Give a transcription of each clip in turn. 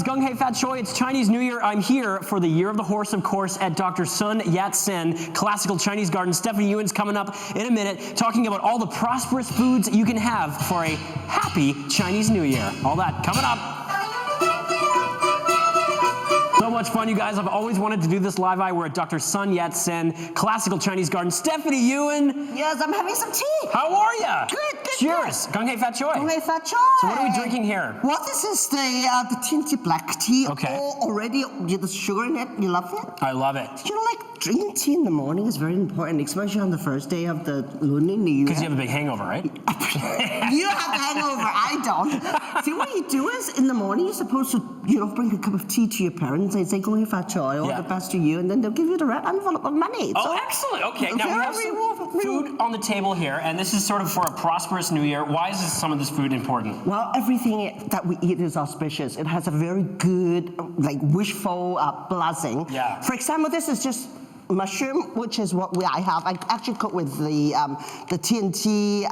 Gung Hey Fat Choy. It's Chinese New Year. I'm here for the Year of the Horse, of course, at Dr. Sun Yat-Sen Classical Chinese Garden. Stephanie Ewan's coming up in a minute, talking about all the prosperous foods you can have for a happy Chinese New Year. All that coming up. So much fun, you guys. I've always wanted to do this live. We're at Dr. Sun Yat-Sen Classical Chinese Garden. Stephanie Ewan. Yes, I'm having some tea. How are you? Good, good. Cheers. Gung Hey Fat Choy. Gung Hey Fat Choy. So what are we drinking here? Well, this is the tinty black tea. Okay. Already with the sugar in it. You love it? I love it. You know, like drinking tea in the morning is very important, especially on the first day of the Lunar New Year. Because you have a big hangover, right? You have a hangover. I don't. See, what you do is in the morning you're supposed to, bring a cup of tea to your parents and say, "Gung Hey Fat Choy, all the best to you," and then they'll give you the red envelope of money. Oh, excellent. Okay, now we have some food on the table here, and this is sort of for a prosperous New Year. Why is some of this food important? Well, everything that we eat is auspicious. It has a very good, wishful blessing. Yeah. For example, this is just mushroom, which is what I have. I actually cook with the TNT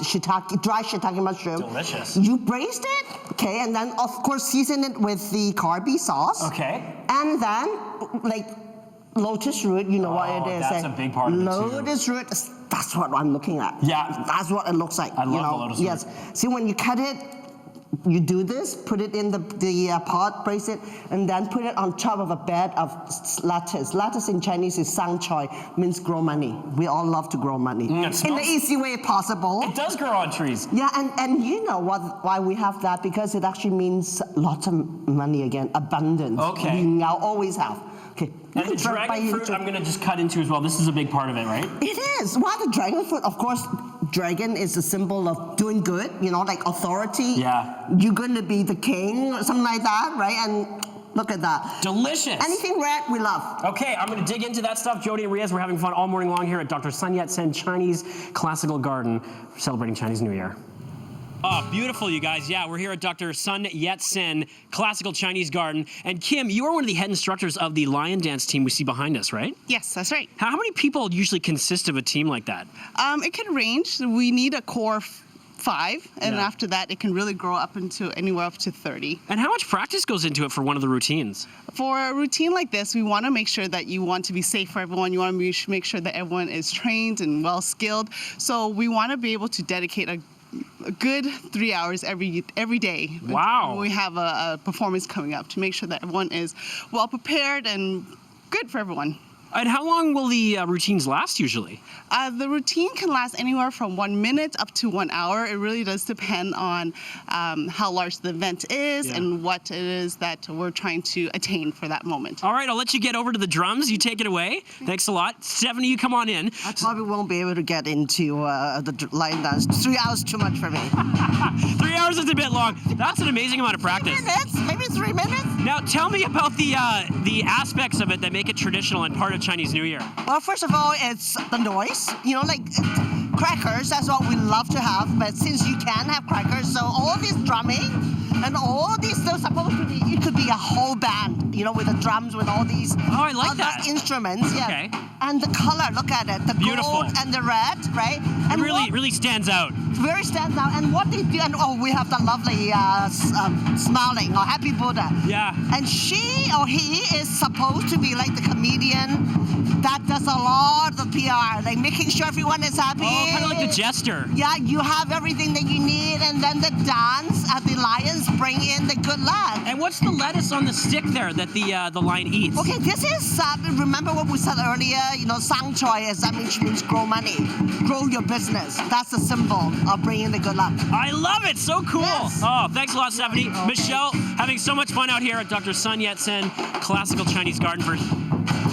shiitake, dry shiitake mushroom. Delicious. You braised it, okay, and then of course season it with the carby sauce. Okay. And then lotus root, you know what it is. That's a big part of it too. Lotus root, that's what I'm looking at. Yeah. That's what it looks like. I love the lotus root. Yes. See, when you cut it, you do this, put it in the pot, brace it, and then put it on top of a bed of lettuce. Lettuce in Chinese is sang choy, means grow money. We all love to grow money. In the easy way possible. It does grow on trees. Yeah, and you know why we have that? Because it actually means lots of money again, abundance. Okay. We now always have. Okay. And the dragon fruit, I'm going to just cut into as well. This is a big part of it, right? It is. Well, the dragon fruit, of course, dragon is a symbol of doing good, like authority. Yeah. You're going to be the king or something like that, right? And look at that. Delicious. Anything red, we love. Okay, I'm going to dig into that stuff. Jody and Riaz, we're having fun all morning long here at Dr. Sun Yat-Sen Chinese Classical Garden, celebrating Chinese New Year. Oh, beautiful, you guys. Yeah, we're here at Dr. Sun Yat-Sen Classical Chinese Garden. And Kim, you are one of the head instructors of the lion dance team we see behind us, right? Yes, that's right. How many people usually consist of a team like that? It can range. We need a core 5, and after that, it can really grow up into anywhere up to 30. And how much practice goes into it for one of the routines? For a routine like this, we want to make sure that you want to be safe for everyone. You want to make sure that everyone is trained and well-skilled. So we want to be able to dedicate a good 3 hours every day. Wow. When we have a performance coming up to make sure that everyone is well prepared and good for everyone. And how long will the routines last usually? The routine can last anywhere from 1 minute up to 1 hour. It really does depend on how large the event is and what it is that we're trying to attain for that moment. All right, I'll let you get over to the drums. You take it away. Thanks a lot. Stephanie, you come on in. I probably won't be able to get into the lion dance. 3 hours too much for me. 3 hours is a bit long. That's an amazing amount of practice. 3 minutes? Maybe 3 minutes? Now, tell me about the aspects of it that make it traditional and part of Chinese New Year. Well, first of all, it's the noise. Crackers, that's what we love to have, but since you can have crackers, so all this drumming and all these, they're supposed to be, it could be a whole band, with the drums, with all these I like that. Instruments. Yeah. Okay. And the color, look at it, the Beautiful. gold and the red, right? And it really stands out. Very stands out. And what they do, and we have the lovely smiling or happy Buddha. Yeah. And she or he is supposed to be like the comedian that does a lot of PR, like making sure everyone is happy. Oh, kind of like the jester. Yeah, you have everything that you need, and then the dance, the lions bring in the good luck. And what's the lettuce on the stick there that the lion eats? Okay, this is, remember what we said earlier, sang choy, that means grow money, grow your business. That's the symbol of bringing the good luck. I love it, so cool. Yes. Oh, thanks a lot, Stephanie. Okay. Michelle, having so much fun out here at Dr. Sun Yat-Sen Classical Chinese Garden for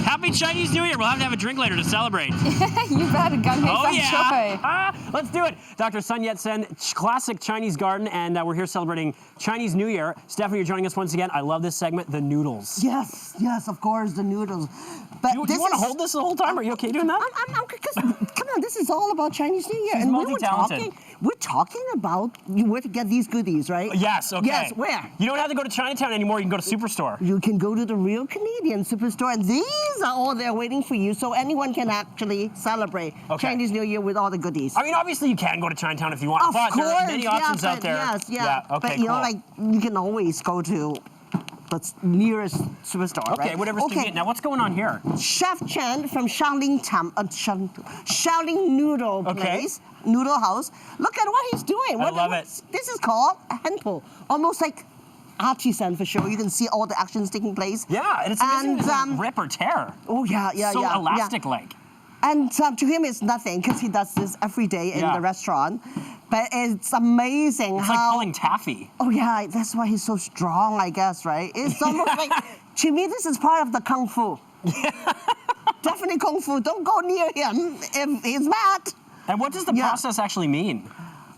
Happy Chinese New Year. We'll have to have a drink later to celebrate. You bet. Gung Hey Fat Choy. Let's do it. Dr. Sun Yat-Sen Classic Chinese Garden, and we're here celebrating Chinese New Year. Stephanie, you're joining us once again. I love this segment, the noodles. Yes, of course, the noodles. But do you want to hold this the whole time? Are you okay doing that? Come on, this is all about Chinese New Year. She's multi-talented. We're talking about where to get these goodies, right? Yes, okay. Yes, where? You don't have to go to Chinatown anymore. You can go to Superstore. You can go to the real Canadian Superstore, and these are all there waiting for you, so anyone can actually celebrate Chinese New Year with all the goodies. I mean, obviously you can go to Chinatown if you want, Of but course, there are many options out there. Yes, yeah. Okay, but you know, like, you can always go to the nearest superstore, Okay, right? whatever's convenient. Now, what's going on here? Chef Chen from Shaolin Noodle Place, Noodle House. Look at what he's doing. I love it. This is called handpo, almost like artisan for sure. You can see all the actions taking place. Yeah, and it's amazing it doesn't rip or tear. Oh yeah. So elastic-like. And to him, it's nothing because he does this every day in the restaurant. But it's amazing It's how. like pulling taffy. Oh yeah, that's why he's so strong, I guess, right? It's almost like, to me, this is part of the kung fu. Definitely kung fu. Don't go near him if he's mad. And what does the process actually mean?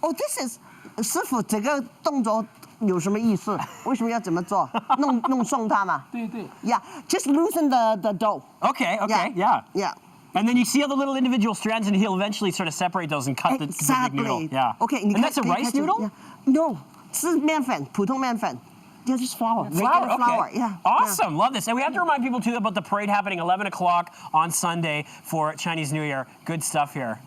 Oh, this is 师傅这个动作有什么意思？为什么要这么做？弄送他嘛？对。Yeah, just loosen the dough. Okay, yeah. Yeah. And then you see all the little individual strands, and he'll eventually sort of separate those and cut the big noodle. Yeah. Okay, and that's a rice noodle? Yeah. No, 是面粉，普通面粉。Yeah, just flour. Flour, Regular flour. okay. Yeah. Awesome, love this. And we have to remind people too about the parade happening 11 o'clock on Sunday for Chinese New Year. Good stuff here.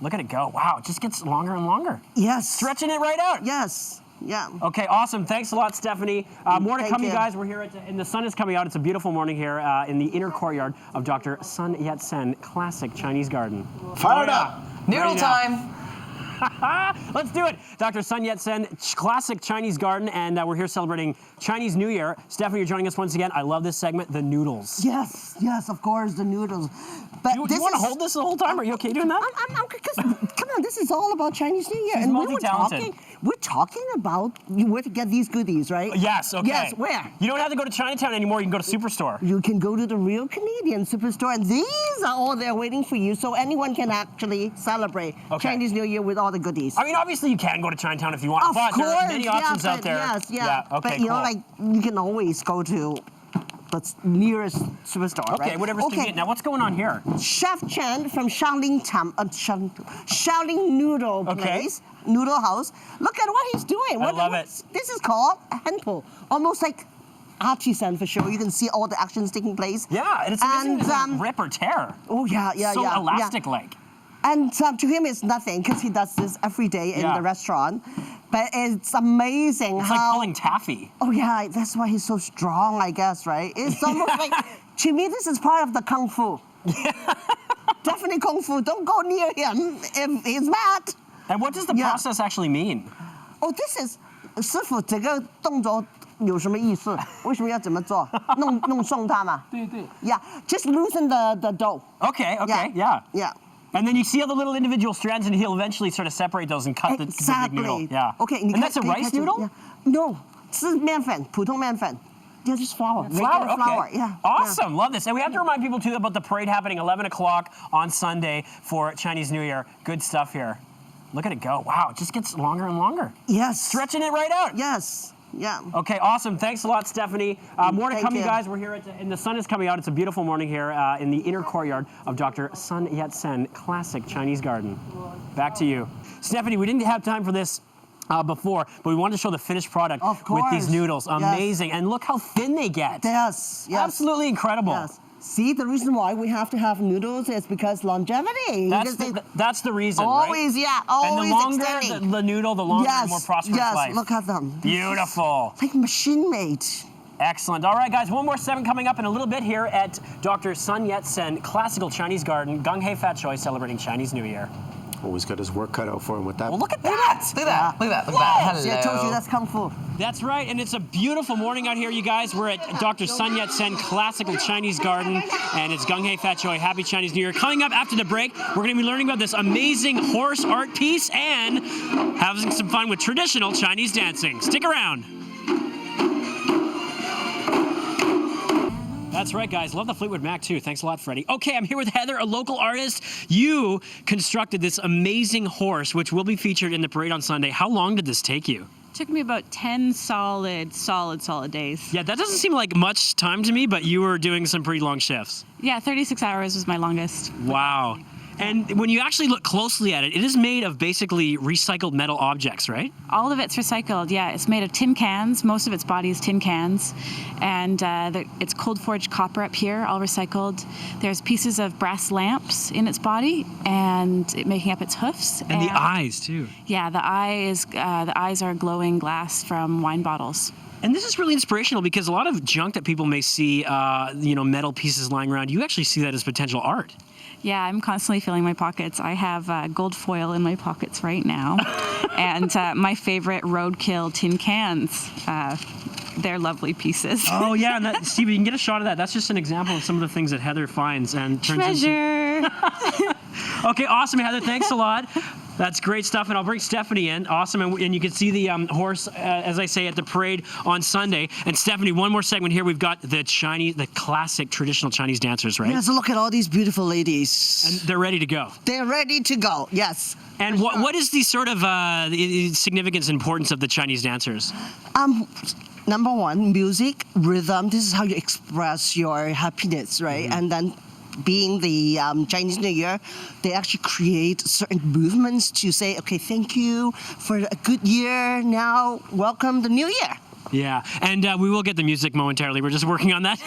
Look at it go. Wow, it just gets longer and longer. Yes. Stretching it right out. Yes. Yeah. Okay, awesome. Thanks a lot, Stephanie. More to Thank come, you you. guys. We're here, and the sun is coming out. It's a beautiful morning here in the inner courtyard of Dr. Sun Yat-Sen Classic Chinese Garden. Fired up. Noodle time. Let's do it. Dr. Sun Yat-Sen Classic Chinese Garden, and we're here celebrating Chinese New Year. Stephanie, you're joining us once again. I love this segment, the noodles. Yes, of course, the noodles. But Do you want to hold this the whole time? Are you okay doing that? I'm because come on, this is all about Chinese New Year, She's and multi-talented. we're talking about where to get these goodies, right? Yes, okay. Yes, where? You don't have to go to Chinatown anymore. You can go to Superstore. You can go to the real Canadian superstore, and these are all there waiting for you, so anyone can actually celebrate Chinese New Year with all the goodies. I mean, obviously you can go to Chinatown if you want, Of but course, there are many options out there. Yes, Yeah, okay, but you know, cool. like you can always go to the nearest superstore, right? Okay, whatever's convenient. Now, what's going on here? Chef Chen from Shaolin Noodle Place, Noodle House. Look at what he's doing. I love it. This is called handpo, almost like artisan for sure. You can see all the actions taking place. Yeah, and it's amazing it doesn't rip or tear. Oh yeah. So elastic-like. And to him, it's nothing because he does this every day in the restaurant. But it's amazing It's how. like pulling taffy. Oh yeah, that's why he's so strong, I guess, right? It's almost like, to me, this is part of the kung fu. Definitely kung fu. Don't go near him if he's mad. And what does the process actually mean? Oh, this is 师傅这个动作有什么意思？为什么要这么做？弄送他嘛？对。Yeah, just loosen the dough. Okay, yeah. Yeah. And then you see all the little individual strands, and he'll eventually sort of separate those and cut the big noodle. Yeah. Okay, and that's a rice noodle? Yeah. No, 是面粉，普通面粉。Yeah, just flour. Flour, Regular flour. Yeah. Awesome, love this. And we have to remind people too about the parade happening 11 o'clock on Sunday for Chinese New Year. Good stuff here. Look at it go. Wow, it just gets longer and longer. Yes. Stretching it right out. Yes. Yeah. Okay, awesome. Thanks a lot, Stephanie. More to Thank come, you you. guys. We're here, and the sun is coming out. It's a beautiful morning here in the inner courtyard of Dr. Sun Yat-Sen Classic Chinese Garden. Back to you. Stephanie, we didn't have time for this before, but we wanted to show the finished product with these noodles. Amazing. And look how thin they get. Yes. Absolutely incredible. Yes. See, the reason why we have to have noodles is because longevity. That's the reason, always, right? Yeah, always And the longer extending. the noodle, the longer the more prosperous life. Yes, look at them. Beautiful. It's like machine-made. Excellent. All right, guys, one more segment coming up in a little bit here at Dr. Sun Yat-Sen Classical Chinese Garden, Gung Choy, celebrating Chinese New Year. Always got his work cut out for him with that. Well, look at that. Look at that. Hello. See, I told you that's kung fu. That's right, and it's a beautiful morning out here, you guys. We're at Dr. Sun Yat-Sen Classical Chinese Garden, and it's Gung Choy. Happy Chinese New Year. Coming up after the break, we're going to be learning about this amazing horse art piece and having some fun with traditional Chinese dancing. Stick around. That's right, guys. Love the Fleetwood Mac, too. Thanks a lot, Freddie. Okay, I'm here with Heather, a local artist. You constructed this amazing horse, which will be featured in the parade on Sunday. How long did this take you? Took me about 10 solid days. Yeah, that doesn't seem like much time to me, but you were doing some pretty long shifts. Yeah, 36 hours was my longest. Wow. And when you actually look closely at it, it is made of basically recycled metal objects, right? All of it's recycled, yeah. It's made of tin cans. Most of its body is tin cans. And it's cold forged copper up here, all recycled. There's pieces of brass lamps in its body and making up its hoofs. And the eyes, too. Yeah, the eyes are glowing glass from wine bottles. And this is really inspirational because a lot of junk that people may see, metal pieces lying around, you actually see that as potential art. Yeah, I'm constantly filling my pockets. I have gold foil in my pockets right now. And my favorite roadkill tin cans. They're lovely pieces. Oh, yeah. And Steve, you can get a shot of that. That's just an example of some of the things that Heather finds and turns Treasure. Okay, awesome, Heather. Thanks a lot. That's great stuff, and I'll bring Stephanie in. Awesome, and you can see the horse, as I say, at the parade on Sunday. And Stephanie, one more segment here. We've got the classic traditional Chinese dancers, right? Yes, look at all these beautiful ladies. And they're ready to go. They're ready to go, yes. And what is the sort of significance and importance of the Chinese dancers? Number one, music, rhythm. This is how you express your happiness, right? Mm-hmm. And then being the Chinese New Year, they actually create certain movements to say, okay, thank you for a good year. Now, welcome the new year. Yeah, and we will get the music momentarily. We're just working on that.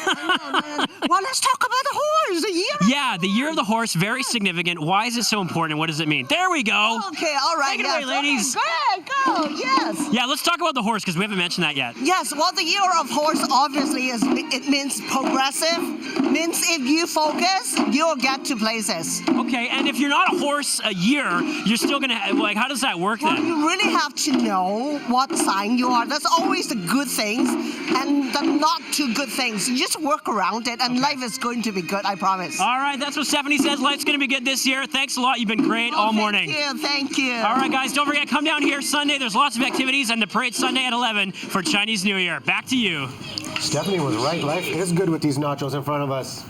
Well, let's talk about the horse, the year. Yeah, the year of the horse, very significant. Why is it so important? What does it mean? There we go. Okay, all right. Take it away, ladies. Okay, go, yes. Yeah, let's talk about the horse because we haven't mentioned that yet. Yes, well, the year of horse obviously it means progressive. Means if you focus, you'll get to places. Okay, and if you're not a horse a year, you're still gonna how does that work Well, then? you really have to know what sign you are. That's always the good things and the not too good things. You just work around it, and life is going to be good. I promise. All right, that's what Stephanie says. Life's gonna be good this year. Thanks a lot. You've been great all morning. Thank you. All right, guys, don't forget, come down here Sunday. There's lots of activities, and the parade Sunday at 11 for Chinese New Year. Back to you. Stephanie was right. Life is good with these nachos in front of us.